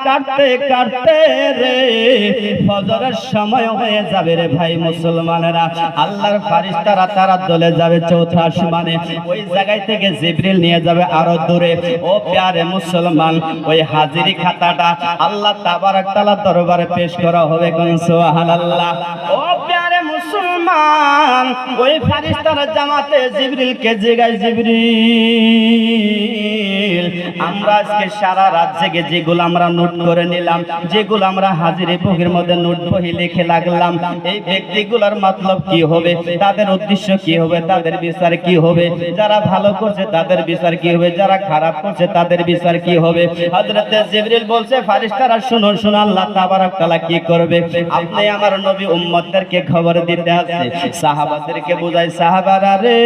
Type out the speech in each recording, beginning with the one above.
কাটতে কাটতে রে ফজরের সময় হয়ে যাবে রে ভাই মুসলমানেরা। আল্লাহর ফেরেশতারা তারা চলে যাবে চৌথা আসমানে। ওই জায়গায় থেকে জিবরিল নিয়ে যাবে আরো দূরে। ও প্যারে মুসলমান, ওই হাজিরি খাতাটা আল্লাহ তাবারক তাআলা দরবারে পেশ করা হবে। কোন সুবহানাল্লাহ। ও প্যারে মুসলমান, ওই ফেরেশতারা জামাতে জিবরিলকে জিগায়, জিবরিল আমরা আজকে সারা রাত জেগে যেগুলো আমরা নোট করে নিলাম, যেগুলো আমরা হাজিরি বহির মধ্যে নোট বহি লিখে লাগলাম, এই ব্যক্তিগুলোর মতলব কি হবে, তাদের উদ্দেশ্য কি হবে, তাদের বিচার কি হবে, যারা ভালো করছে তাদের বিচার কি হবে, যারা খারাপ করছে তাদের বিচার কি হবে। হযরত জিবরিল বলছে, ফেরেশতারা শুনো শুনো, আল্লাহ তাবারক তাআলা কি করবে। আপনি আমার নবী উম্মতদেরকে খবর দিতে আছে, সাহাবাদেরকে বুঝাই, সাহাবারা রে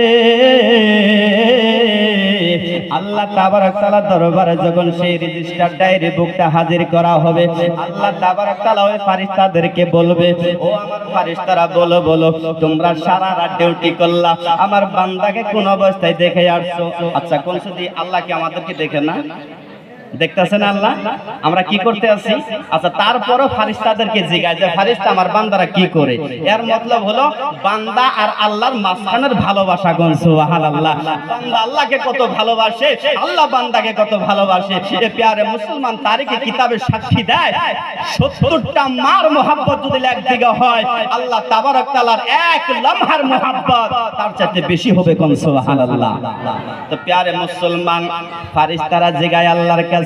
আল্লাহ তাবারক তাআলা দরবারে যখন সেই রেজিস্টার ডায়েরি বুকটা হাজির করা হবে, আল্লাহ তাবারক তাআলা ওই ফেরেশতাদেরকে বলবে, ও আমার ফেরেশতারা বলো বলো, তোমরা সারা রাত ডিউটি করলা, আমার বান্দাকে কোন অবস্থায় দেখে আসছো? আচ্ছা কোন যদি আল্লাহকে আমাদেরকে দেখে না দেখতেছেন আল্লাহ, আমরা কি করতে আছি? আচ্ছা তারপরও ফেরেশতাদেরকে জিজ্ঞাসা যে ফেরেশতা আমার বান্দারা কি করে, এর মতলব হলো বান্দা আর আল্লাহর মাঝখানের ভালোবাসা। কোন সুবহানাল্লাহ। বান্দা আল্লাহকে কত ভালোবাসে, আল্লাহ বান্দাকে কত ভালোবাসে, এ প্যারে মুসলমান তারিখে কিতাবে সাক্ষী দেয়। 70টা মার মোহাব্বত যদি একদিকে হয়, আল্লাহ তাবারক তাআলার এক লমহার মোহাব্বত তার চাইতে বেশি হবে। কোন সুবহানাল্লাহ। তো প্যারে মুসলমান, ফেরেশতারা জিগায় আল্লাহর কাছে,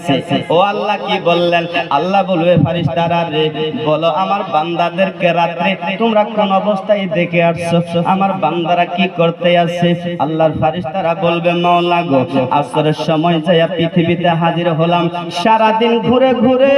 ও আল্লাহ কি বললেন? আল্লাহ বলবে, ফেরেশতারা রে বলো আমার বান্দাদেরকে রাতে তোমরা কোন অবস্থায় দেখে আসছো, আমার বান্দারা কি করতে আছে? আল্লাহর ফেরেশতারা বলবে, মাওলা গো আসরের সময় যায়া পৃথিবীতে হাজির হলাম, সারা দিন ঘুরে ঘুরে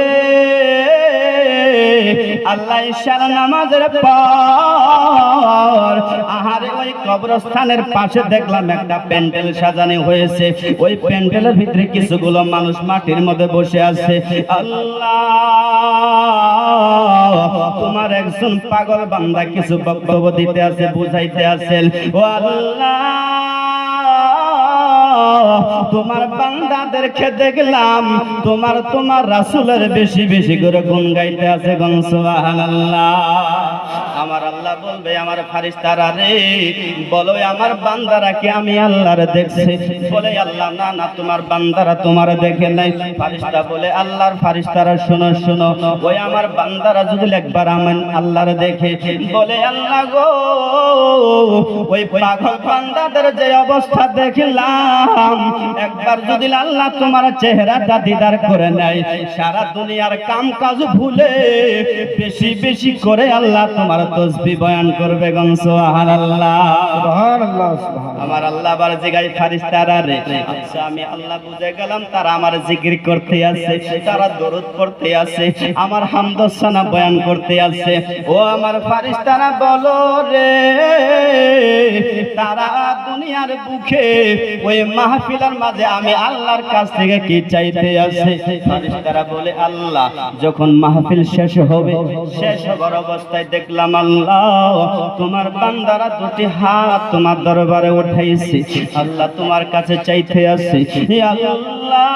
আল্লাহ ইশার নামাজের পর আহারে ওই কবরস্থানের পাশে দেখলাম একটা প্যান্ডেল সাজানো হয়েছে, ওই প্যান্ডেলের ভিতরে কিছুগুলো মানুষ মাটির মধ্যে বসে আছে। আল্লাহ তোমার একজন পাগল বান্দা কিছু বক্তব্য দিতে আছে, বুঝাইতে আছেন, ও আল্লাহ তোমার বান্দাদেরকে দেখলাম তোমার রাসূলের বেশি বেশি করে গুণ গাইতে আছে। গুণ সুবহানাল্লাহ। আমার আল্লাহ বলবে, আমার ফেরেশতারা রে বলো আমার বান্দারা কি আমি আল্লাহর দেখছে? বলে আল্লাহ না না, তোমার বান্দারা তোমার দেখে নাই। ফেরেশতা বলে, আল্লাহর ফেরেশতারা শোনো শোনো, ওই আমার বান্দারা যদি একবার আমার আল্লাহর দেখে, বলে আল্লাহ গো ওই পাগল বান্দাদের যে অবস্থা দেখলাম, একবার যদি আল্লাহ তোমার চেহারাটা দিদার করে নেয়, সারা দুনিয়ার কাম কাজ ভুলে বেশি বেশি করে আল্লাহ তোমার তাসবিহ বয়ান করবে। গান সুবহানাল্লাহ সুবহানাল্লাহ সুবহানাল্লাহ। আমার আল্লাহ আবার জিগায় ফেরেশতারা রে, আচ্ছা আমি আল্লাহ বুঝে গেলাম তারা আমার জিকির করতে আছে, তারা দরুদ পড়তে আছে, আমার হামদ ও সানা বয়ান করতে আছে। ও আমার ফেরেশতারা বলো রে তারা দুনিয়ার বুকে ওই মাহফিলের মাঝে আমি আল্লাহর কাছ থেকে কি চাইতে আছে? ফেরেশতারা বলে, আল্লাহ যখন মাহফিল শেষ হবে, শেষ হবার অবস্থায় দেখলাম আল্লাহ তোমার বান্দারা দুটি হাত তোমার দরবারে উঠাইছে, আল্লাহ তোমার কাছে চাইতে আছে। আল্লাহ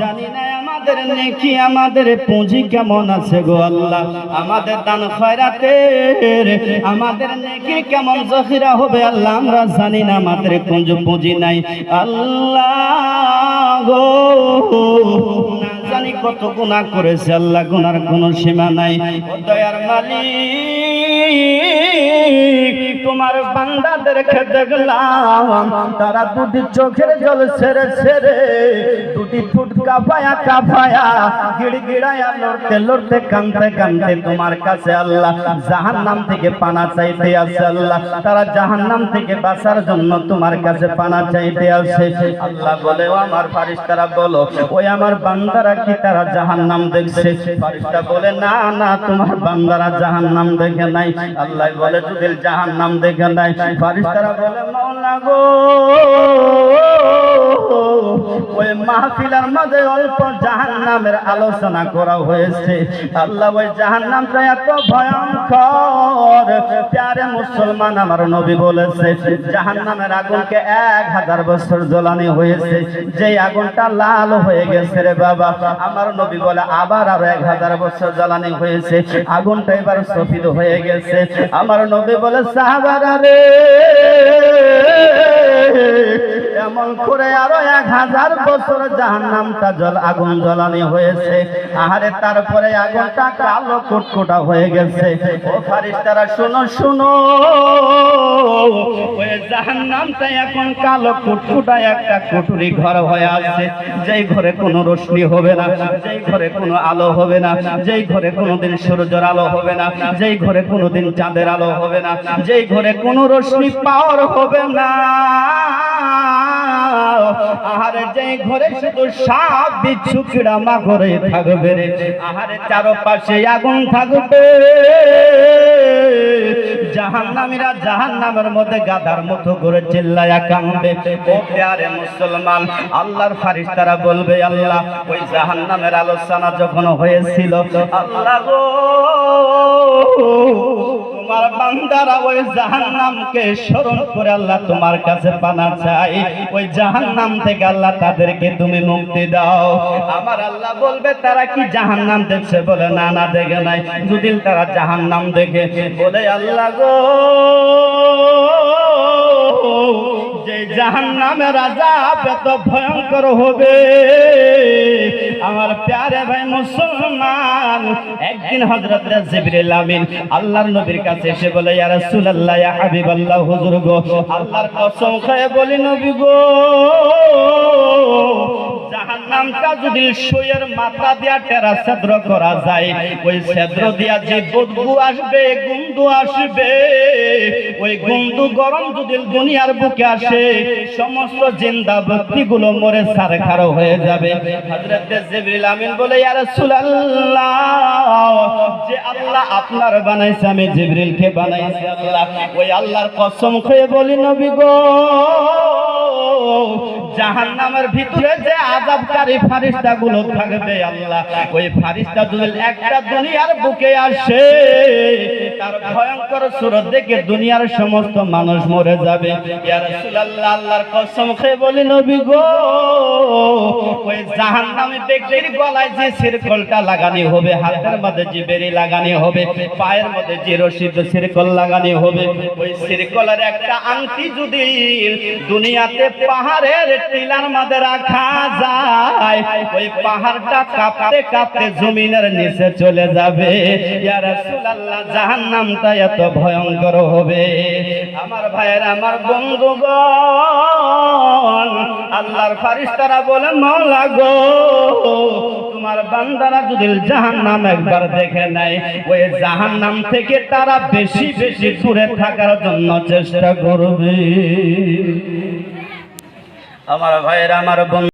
জানি না আমাদের নেকি আমাদের পুঁজি কেমন আছে গো আল্লাহ, আমাদের দান খয়রাতের আমাদের নেকি কেমন জখিরা হবে আল্লাহ আমরা জানি না, আমাদের কোন পুঁজি নাই আল্লাহ গো, না জানি কত গুনাহ করেছে আল্লাহ, গুনার কোনো সীমা নাই। ও দয়ার মালিক তোমার বান্দাদেরকে দেখলাম তারা দুটি চোখের জল ছেড়ে ছেড়ে দুটি ফুট কাঁপায়া কাঁপায়া গিড়গিড়ায়া লড়তে লড়তে কাঁদতে কাঁদতে তোমার কাছে আল্লাহ জাহান্নাম থেকে পানা চাইতে আসে আল্লাহ, তারা জাহান্নাম থেকে বাঁচার জন্য তোমার কাছে পানা চাইতে আসে। আল্লাহ বলে, ও আমার ফেরেশতারা বলো ওই আমার বান্দারা কি তারা জাহান্নাম দেখছে? ফেরেশতা বলে, না না তোমার বান্দারা জাহান্নাম দেখে নাই। আল্লাহ বলে, যদি জাহান্নাম দেখে নাই, ফেরেশতারা বলে, মাওলা গো ওই মাহফিলের মাঝে অল্প জাহান্নামের আলোচনা করা হয়েছে। আল্লাহ ওই জাহান্নামটা এত ভয়ঙ্কর, প্যারে মুসলমান আমার নবী বলেছে জাহান্নামের আগুনকে 1000 বছর জ্বালানি হয়েছে, যে আগুনটা লাল হয়ে গেছে রে বাবা, আমার নবী বলে আবার আরো 1000 বছর জ্বালানি হয়েছে, আগুনটা এবার সফিদ হয়ে গেছে। আমার নবী বলে সাহাবারা রে, এমন করে আরো 1000 বছর জাহান্নামটা আগুন জ্বালানি হয়েছে। আহারে তারপরে আগুনটা কালো কুটকুটা হয়ে গেছে। ও ফারিস্তারা শুনো শুনো, ওই জাহান্নামটা এখন কালো কুটকুটা একটা কুটুরি ঘর হয়ে আছে, যেই ঘরে কোনো রোশনি হবে না, যেই ঘরে কোনো আলো হবে না, যেই ঘরে কোনোদিন সূর্যের আলো হবে না, যেই ঘরে কোনোদিন চাঁদের আলো হবে না, যেই ঘরে কোনো রোশনি পাওয়ার হবে না। আহারে যেই ঘরে শুধু সাপ বিচ্ছু কিড়া মাকড়ে থাকবে রে, আহারে চারপাশে আগুন থাকবে, জাহান্নামীরা জাহান্নামের মধ্যে গাধার মতো করে চিল্লায়া কাঁদবে। ও প্যারে মুসলমান, আল্লাহর ফারিস্তারা বলবে আল্লাহ ওই জাহান্নামের আলোচনা যখন হয়েছিল, আল্লাহ গো তোমার বান্দারা ওই জাহান্নামকে স্মরণ করে আল্লাহ তোমার কাছে পানা চাই, ওই জাহান্নাম থেকে আল্লাহ তাদেরকে তুমি মুক্তি দাও। আমার আল্লাহ বলবে তারা কি জাহান্নাম দেখছে? বলে না না দেখে নাই। যদি তারা জাহান্নাম দেখে, বলে আল্লাহ গো যে জাহান্নামের আযাব এত ভয়ঙ্কর হবে, আমার প্যারে ভাই মুসলমান, একদিন হযরত জিবরিল আমিন আল্লাহর নবীর কাছে এসে বলে ইয়া রাসূলুল্লাহ ইয়া হাবিবাল্লাহ, হুজুর গো আল্লাহর কসম খেয়ে বলি নবী গো, জাহান্নামটা যদি সুয়ের মাথা দিয়া টেরা ছিদ্র করা যায়, ওই ছিদ্র দিয়া যে বদবু আসবে, গন্ধ আসবে, ওই গন্ধ গরম যদি দুনিয়ার বুকে আসে, সমস্ত জিন্দা ব্যক্তিগুলো মরে ছারখার হয়ে যাবে। হযরত জিবরিল আমিন বলে ইয়া রাসূলুল্লাহ, যে আল্লাহ আপনার বানাইছে, আমি জিবরিলকে বানাইছি আল্লাহ, ওই আল্লাহর কসম খেয়ে বলি নবী গো, জাহান্নামের ভিতরে যে আযাবকারী ফেরেশতাগুলো থাকবে আল্লাহ, ওই ফেরেশতা যদি একটা দুনিয়ার বুকে আসে, তার ভয়ঙ্কর সুরত দেখে দুনিয়ার সমস্ত মানুষ মরে যাবে। ইয়া রাসূলুল্লাহ, আল্লাহর কসম খেয়ে বলি নবী গো, ওই জাহান্নামী ব্যক্তির গলায় যে শিরকলটা লাগানি হবে, হাতের মধ্যে যে বেড়ি লাগানি হবে, পায়ের মধ্যে যে রশিদ শিরকল লাগানি হবে, ওই শিরকলের একটা আংটি যদি দুনিয়াতে পাহাড়ের টিলার মধ্যে রাখা যায়, ওই পাহাড়টা কাঁপতে কাঁপতে জমিনের নিচে চলে যাবে। ইয়া রাসূলুল্লাহ, জাহান্নামটা এত ভয়ঙ্কর হবে। আমার ভাইয়েরা, আমার বন্ধুগণ, আল্লাহর ফেরেশতারা বলে মাওলা গো, তোমার বান্দারা যদি জাহান্নাম একবার দেখে নেয়, ওই জাহান্নাম থেকে তারা বেশি বেশি দূরে থাকার জন্য চেষ্টা করবে। আমার ভাইয়েরা, আমার বন্ধু